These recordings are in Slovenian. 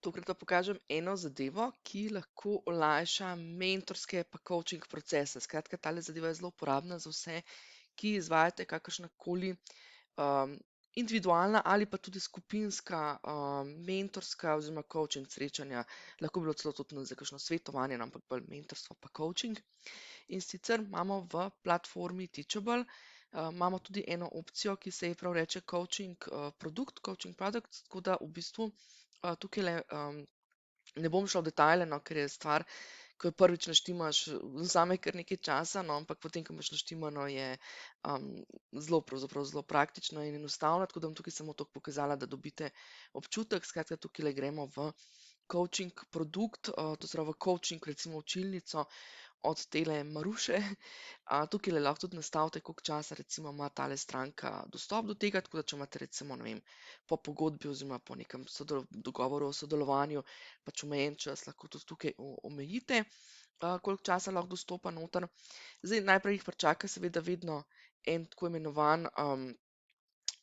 Tokrat pa pokažem eno zadevo, ki lahko olajša mentorske pa coaching procese. Skratka, tale zadeva je zelo uporabna za vse, ki izvajate kakršnakoli individualna ali pa tudi skupinska mentorska oziroma coaching srečanja. Lahko bi bilo celo tudi za kakšno svetovanje, no, ampak bolj mentorstvo pa coaching. In sicer imamo v platformi Teachable, imamo tudi eno opcijo, ki se ji prav reče coaching produkt, tako da v bistvu tukaj ne bom šla v detajle, no, ker je stvar, ko jo prvič naštimaš, vzame kar nekaj časa, no, ampak potem, ko imaš naštimano, je pravzaprav zelo praktično in enostavno, tako da bom tukaj samo to pokazala, da dobite občutek. Skratka, tukaj gremo v coaching produkt, to se pravi v coaching, recimo učilnico od tele Maruše. Tukaj lahko tudi nastavite, koliko časa recimo ima tale stranka dostop do tega, tako da če imate recimo, ne vem, po pogodbi oziroma po nekem dogovoru o sodelovanju, pač omejen čas, lahko tudi tukaj omejite, koliko časa lahko dostopa noter. Zdaj, najprej jih pričaka seveda vedno en tako imenovan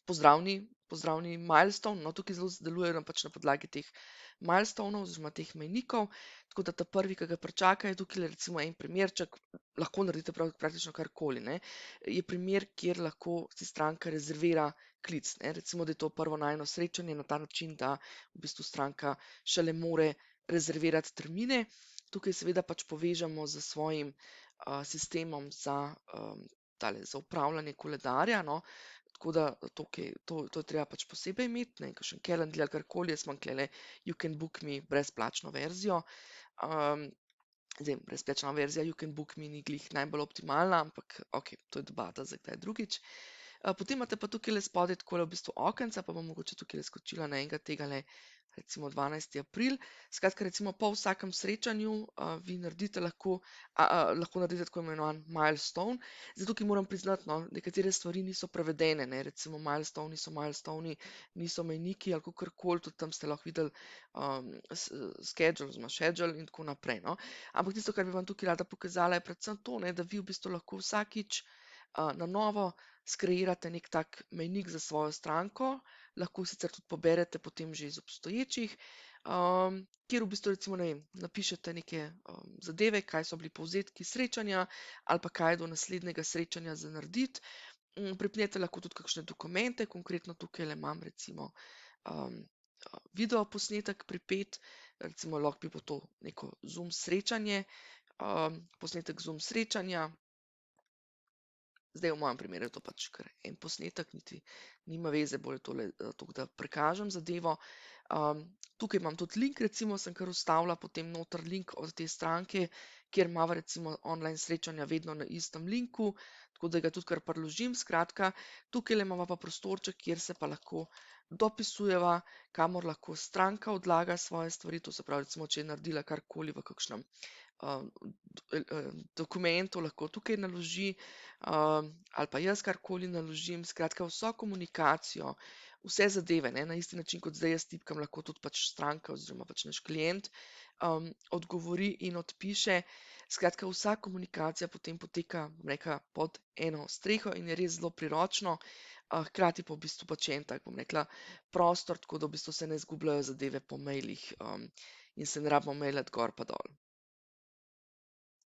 pozdravni milestone, no, tukaj zelo delujejo pač na podlagi teh milestoneov oziroma teh mejnikov, tako da ta prvi, ki ga pričaka, je tukaj recimo en primerček, lahko naredite praktično karkoli, ne. Je primer, kjer lahko si stranka rezervira klic, ne, recimo, da je to prvo najino srečanje na ta način, da v bistvu stranka šele more rezervirati termine. Tukaj seveda pač povežemo s svojim sistemom za upravljanje koledarja, no. Tako da to je treba pač posebej imeti, ne, kakšen Calendly ali karkoli. Jaz imam tulele You Can Book Me brezplačno verzijo. Zdaj, brezplačna verzija You Can Book Me ni glih najbolj optimalna, ampak okej, to je debata za kdaj drugič. Potem imate pa tukajle spodaj takole v bistvu okenca, pa bom mogoče tukajle skočila na enega tegale, recimo 12. april. Skratka, recimo po vsakem srečanju vi naredite lahko naredite tako imenovan milestone. Zdaj tukaj moram priznati, no, nekatere stvari niso prevedene, ne, recimo milestone so milestone, niso mejniki ali kakorkoli, tudi tam ste lahko videli schedule oziroma schedule in tako naprej, no. Ampak tisto, kar bi vam tukaj rada pokazala, je predvsem to, ne, da vi v bistvu lahko vsakič na novo skreirate nek tak mejnik za svojo stranko, lahko sicer tudi poberete potem že iz obstoječih, kjer v bistvu recimo, ne vem, napišete neke zadeve, kaj so bili povzetki srečanja ali pa kaj je do naslednjega srečanja za narediti. Pripnete lahko tudi kakšne dokumente, konkretno tukajle imam recimo video posnetek pripet, recimo lahko bi bilo to neko Zoom srečanje, posnetek Zoom srečanja. Zdaj v mojem primeru je to pač kar en posnetek, niti nima veze, bolj tole toliko, da prikažem zadevo. Tukaj imam tudi link, recimo sem kar vstavila potem noter link od te stranke, kjer imava recimo online srečanja vedno na istem linku, tako da ga tudi kar priložim. Skratka, tukajle imava pa prostorček, kjer se pa lahko dopisujeva, kamor lahko stranka odlaga svoje stvari, to se pravi, recimo, če je naredila karkoli v kakšnem dokumentu, lahko tukaj naloži, ali pa jaz karkoli naložim. Skratka, vso komunikacijo, vse zadeve, ne, na isti način, kot zdaj jaz tipkam, lahko tudi pač stranka oziroma pač naš klient odgovori in odpiše. Skratka, vsa komunikacija potem poteka, bom rekla, pod eno streho in je res zelo priročno. Hkrati pa v bistvu pač en tak, bom rekla, prostor, tako da v bistvu se ne izgubljajo zadeve po mailih in se ne rabimo mailati gor pa dol.